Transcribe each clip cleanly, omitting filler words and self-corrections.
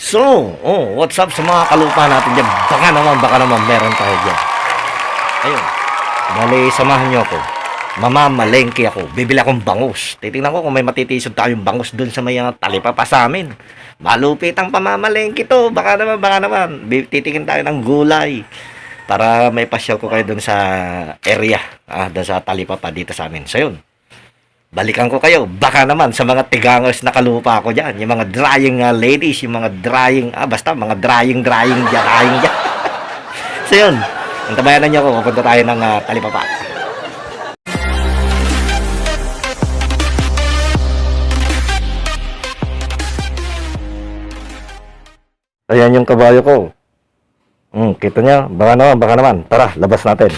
What's up sa mga kalupa natin dyan? Baka naman meron tayo dyan. Ayun. Bali, samahan nyo ako. Mamamalengke ako. Bibili akong bangus. Titingnan ko kung may matitisod tayong bangus dun sa may talipapa sa amin. Malupit ang pamamalengke to. Baka naman. Titingin tayo ng gulay. Para may pasyal ko kayo dun sa area. Dun sa talipapa dito sa amin. So yun. Balikan ko kayo. Baka naman sa mga tigangers na kalupa ko dyan. Yung mga drying ladies. Yung mga drying, basta mga drying dyan. So yun. Antabayanan niyo ako. Pupunta tayo ng talipapa. Ayan yung kabayo ko. Kita niya. Baka naman. Tara, labas natin.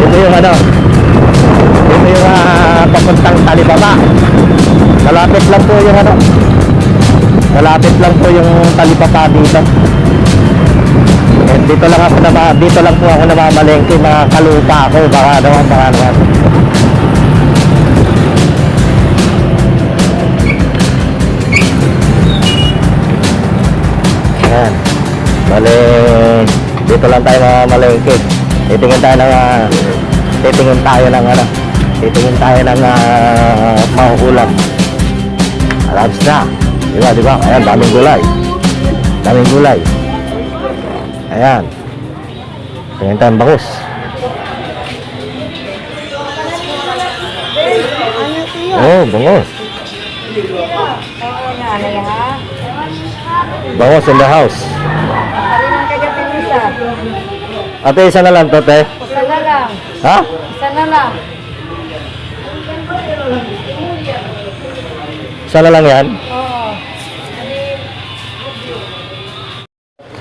Ito yung papuntang talipapa. Malapit lang po yung malapit lang po yung talipapa dito. Dito lang po ako namamalengke, mga kalupa ako. Baka naman. Ayan. Bale, dito lang tayo namamalengke. Titingin tayo ng mahuhulam. Alam na. Diba? Ayan, daming gulay. Ayan. Tingin tayo ng bangus. Bangus. Bangus in the house. Ate, isa na lang to, te? Isa na lang. Ha? Isa na lang. Isa na lang yan? Oo.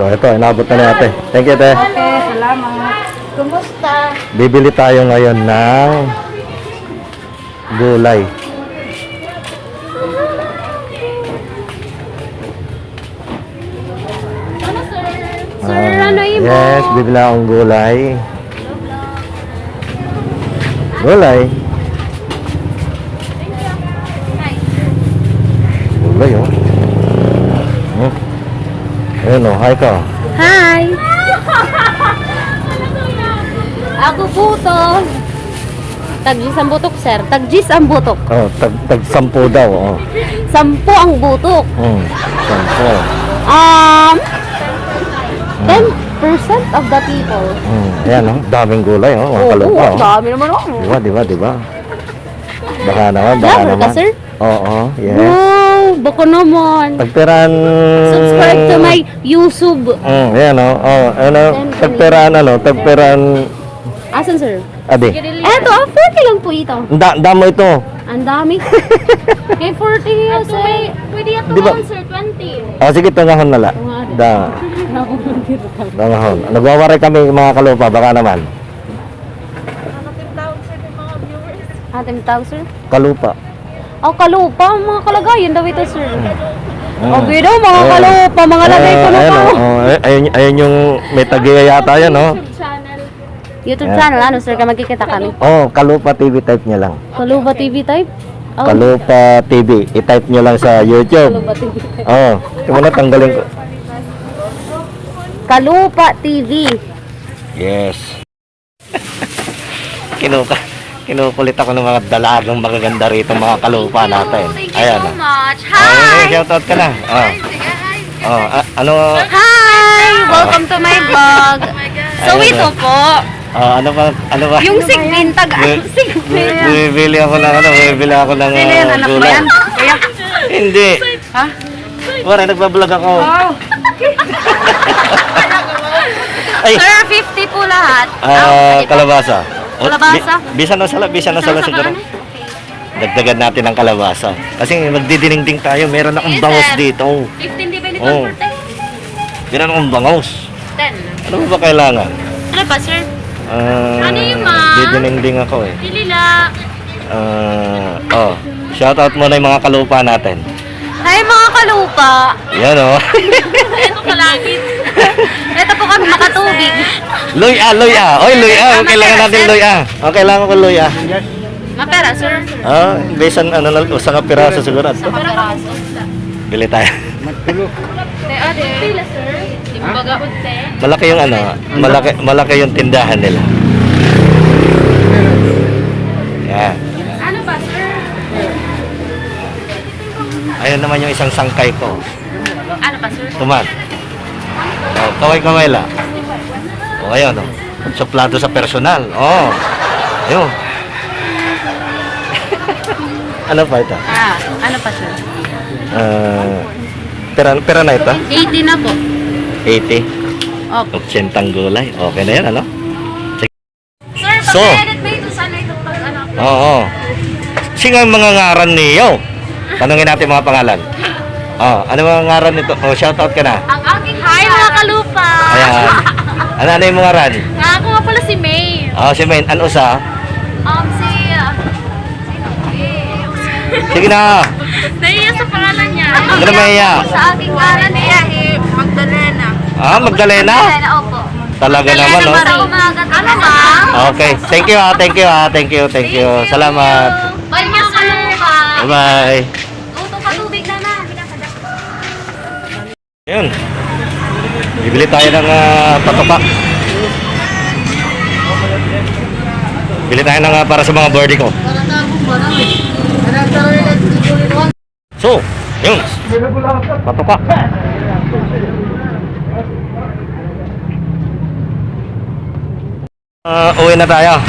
So, ito, inabot na ni ate. Thank you, te. Okay, salamat. Kumusta? Bibili tayo ngayon ng gulay. Yes, bibili akong gulay. Gulay, Ayun, hi ka. Hi! Ako buto. Tag-10 ang butok, sir. Tag-10 ang butok. Tag-10 daw. 10 ang butok. 10% of the people. Ayan, daming gulay, mga kalupa. Dami naman Diba? Baka naman. Lover ka, sir? Oo, yes. Wow, baka naman. Tagperaan... Subscribe to my YouTube. Yan o. Ano, tagperaan ano, tagperaan... Asan, sir? Adi. Eto, 40 lang po ito. Damo ito. Ang dami. May 40 yun, sir. Pwede ito Di ba? sir, 20. Sige, tungahon na la. Tungahon. Nagwawaray kami mga kalupa, baka naman. Ating tawag, sir? Kalupa. Oh, kalupa. Mga kalagayan daw ito, sir. Mm. Okay daw, mga kalupa. Mga lagay ko na Ayan, po. ayun yung may tagiya yata yan, no? YouTube channel, ano, sir? Magkikita kami. Kalupa TV type niya lang. Kalupa TV type? Oh. Kalupa TV. I-type nyo lang sa YouTube. Kalupa TV. Kung na tanggalin ko. Kalupa TV. Yes. Kinukulit ako ng mga dalagang magaganda rito, mga kalupa natin. Thank you Ayan. so much. Ay, Hi! shoutout ka na. Ano? Hi! Welcome to my vlog. So Ayun, ito po, ano ba? yung sigbin, sigbin. Bibili ako ng Sino yan? Anak mo gulay. yan? Kaya? Hindi. Ha? Wala, nagbablog ako. Ay, Sir, 50 po lahat. kalabasa. Kalabasa? Bisa na sala siguro. Dagdagan natin ang kalabasa. Kasi magdidinengding tayo, meron akong Yes, bangos sir. dito. 15 di ba nito Oh. for 10? Meron akong bangos. 10. Ano ba kailangan? Ano ba, sir? Ano yung Didinengding ako eh. Pilila. Shoutout muna yung mga kalupa natin. Hi mga kalupa. Yan o. Ito kalangit. Ito po kami makatubig. Luya. Oy, luya. Kailangan natin luya. Kailangan ko luya. Mapera, sir. Besan ano lang, sa kapiraso siguro. Kaperaso. Bili tayo. Ate, pila, sir. Di mo baga unte. Malaki yung ano, malaki yung tindahan nila. Yan. Ano ba, sir? Ayun naman yung isang sangkay ko. Ano ba, sir? Tuman. Kaway-kaway lang. Ayun. Suplado sa personal. Ayun. Ano pa ito? Ano pa, sir? Pera na ito? 80 na po. 80. Opo. 80 gulay. Okay na yan, ano? Sir, So, pag-edit ba ito sana ito pag ano? Oo. Sino ang mga ngaran niyo? Tanungin natin mga pangalan. Ano mga ngaran nito? Shoutout ka na. Ang aking hi mga kalupa. Ayan. Ano yung mga ngaran? Ako nga pala si May. Si Main. Ano sa? Sige na. Nahiya sa pangalan niya. Ano na maiya? Sa aking pangalan niya, Magdalena. Magdalena? Opo. Talaga naman, no? Sa umaga. Ano ba? Okay. Thank you. Salamat. Bye mga kalupa. Bye-bye. Uto pa tubig na na. Ayun. Bibili tayo ng patopak. Bili tayo ng para sa mga birdie ko. So, yun. Patopak. Uwi na tayo.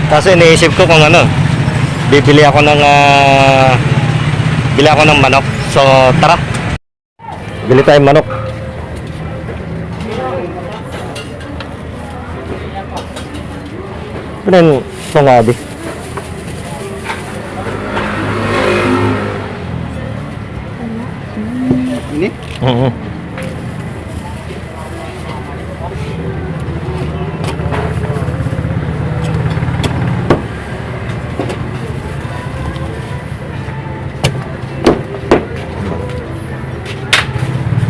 Kasi iniisip ko kung ano. Bili ako ng manok. So, tara. Bili tayong manok. Pinan pangabi. Ini?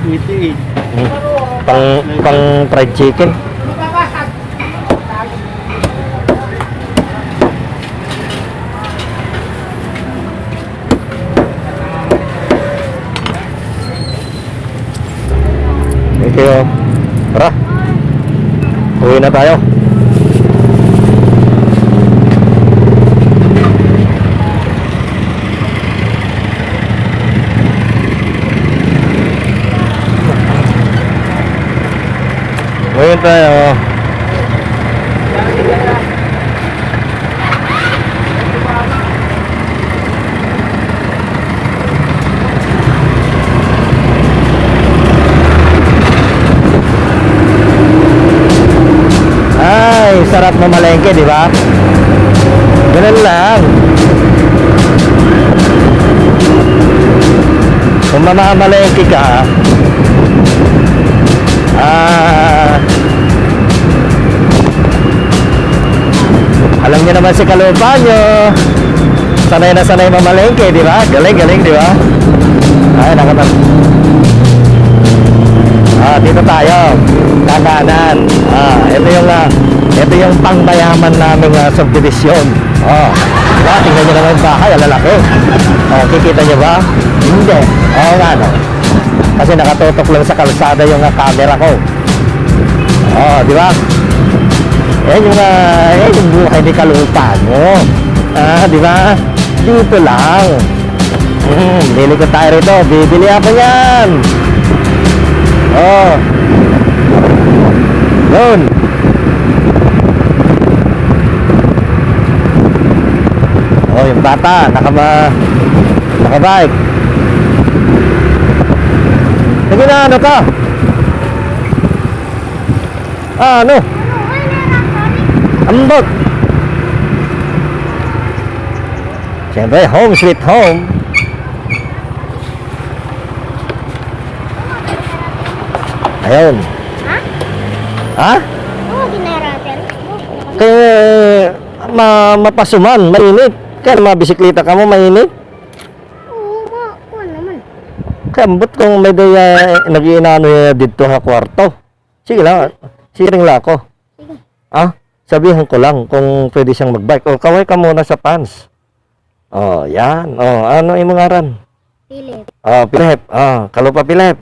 Ito eh. Pang fried chicken. Thank you. Tara. Uwi na tayo. Uwi tayo. mamalengke, di ba? Ganun lang. Kung mamamalengke ka, alam niyo naman si Kalupa nyo, sanay na sanay mamalengke, di ba? Galing, di ba? Ay, nakatan. Dito tayo. Kakanan. Ito yung pangmayaman naming subdivision. Diba? Tingnan nyo naman yung bahay, alalaki. Kikita nyo ba? Hindi. Oo nga, no? Kasi nakatutok lang sa kalsada yung camera ko. Di ba? Yan yung buhay ni Kalupa, no? Di ba? Dito lang. Bili ko tayo rito. Bibili ako yan. Yun. Yung bata, nakabike. Sige na, ano ka? Ano? Ambot. Siyempre, home sweet home. Ayun. Ha? Oo, generator. Kaya mapasuman, mainit. Kaya mabisikleta ka mo, mainit. Oo, naman. Kaya ambot kung may daya nag-iinano dito ha kwarto. Sige lang, siring lang ako. Sige. Sabihan ko lang kung pwede siyang magbike. Kaway ka muna sa pants. Yan. Ano yung mga ran? Philip. Philip. Kalupa Philip.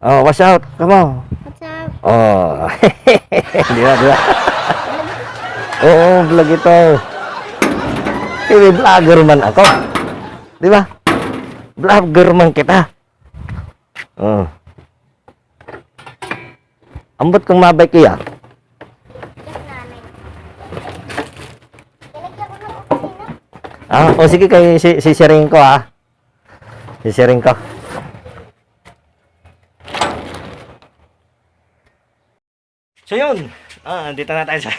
Watch out. Come on. What's up? Di ba? Oo, vlog ito. TV vlogger man ako. Di ba? Vlogger man kita. Ambot kong mabike iya. Sige kay sisiring ko Sisiring ko. So yun, dito na tayo sa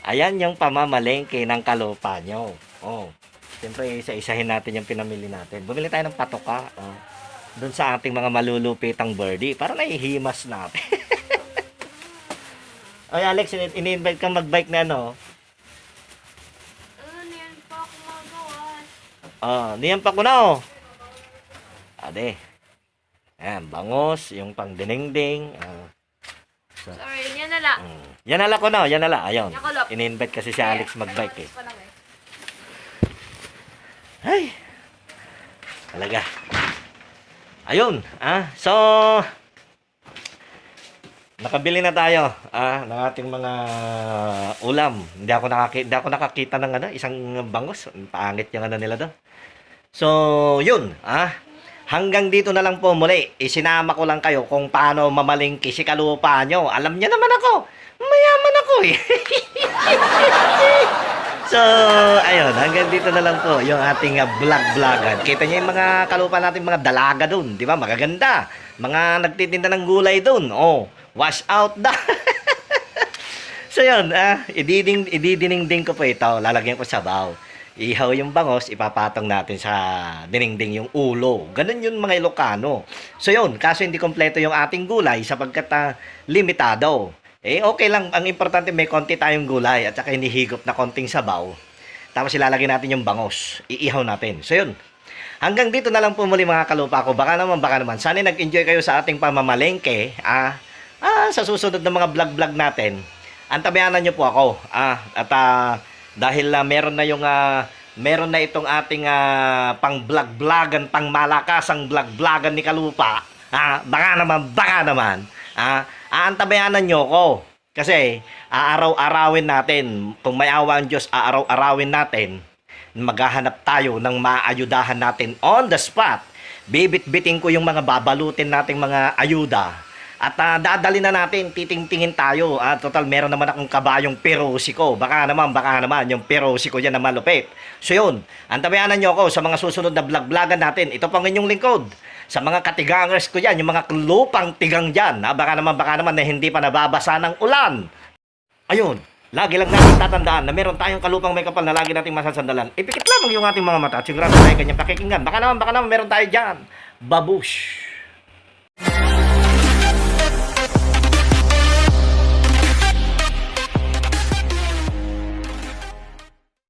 ayan yung pamamalengke ng Kalupa nyo. Siyempre isa-isahin natin yung pinamili natin. Bumili tayo ng patoka doon sa ating mga malulupitang birdie para naihimas natin. Oy Alex, ini-invite kang magbike na Niyan pa ako magawa. Niyan pa ko na Ade. Ayan, bangos, yung pang dinengding. Sorry, yan na lang. Yan nala ko yan nala. Ayun. Nakulop. In-invite kasi si Alex magbike Pa lang Ay. Talaga. Ayun, so nakabili na tayo ng ating mga ulam. Hindi ako nakakita ng isang bangos. Pangit yung nila doon. So, yun, hanggang dito na lang po muli. Isinama ko lang kayo kung paano mamalingki si Kalupa nyo. Alam niya naman ako. Mayaman ako So, ayun, hanggang dito na lang po yung ating vlog-vlogan. Kita niyo yung mga Kalupa natin, mga dalaga dun, di ba? Magaganda. Mga nagtitinda ng gulay dun. Wash out da. So, yun, ididiningding ko po ito. Lalagyan ko sabaw. Ihaw yung bangos, ipapatong natin sa dinengding yung ulo. Ganun yun mga Ilocano. So, yun, kaso hindi kompleto yung ating gulay sapagkat limitado. Okay lang. Ang importante may konti tayong gulay at saka hinihigop na konting sabaw. Tapos ilalagay natin yung bangos. Iihaw natin. So yun. Hanggang dito na lang po muli mga Kalupa ko. Baka naman. Sana nag-enjoy kayo sa ating pamamalengke. Sa susunod na mga vlog-vlog natin. Antabayanan nyo po ako. Dahil meron na itong ating pang-vlog-vlogan, pang-malakasang vlog-vlogan ni Kalupa. Baka naman. Aantabayanan nyo ko. Kasi, aaraw-arawin natin. Kung may awa ang Diyos, aaraw-arawin natin. Maghahanap tayo ng maayudahan natin on the spot. Bibit-biting ko yung mga babalutin nating mga ayuda. At dadali na natin, titingtingin tayo. Total, meron naman akong kabayong pirosiko. Baka naman, yung pirosiko yan na malupit. So yun, antabayanan nyo ako sa mga susunod na vlog-vlogan natin. Ito pang inyong lingkod. Sa mga katigangers ko yan, yung mga lupang tigang dyan, baka naman na hindi pa nababasa ng ulan. Ayun, lagi lang natin tatandaan na meron tayong kalupang may kapal na lagi nating masasandalan. Ipikit lamang yung ating mga mata at sigurado tayo kanyang pakikinggan. Baka naman meron tayo dyan. Babush!